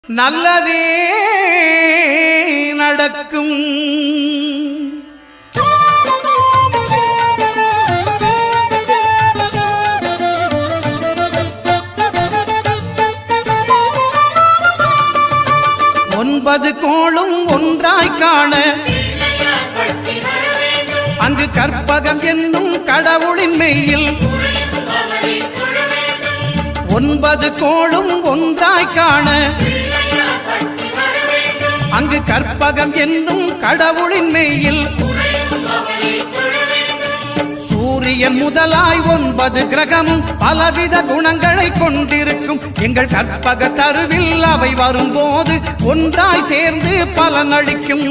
நல்லதே நடக்கும். 9 கோளும் ஒன்றாய் காண அங்கு கற்பகம் என்னும் கடவுளின் மெய்யில் 9 கோளும் ஒன்றாய் காண அங்கு கற்பகம் என்னும் கடவுளின் மெய்யில் சூரியன் முதலாய் 9 கிரகமும் பலவித குணங்களை கொண்டிருக்கும். எங்கள் கற்பக தருவில் அவை வரும்போது ஒன்றாய் சேர்ந்து பலனளிக்கும்.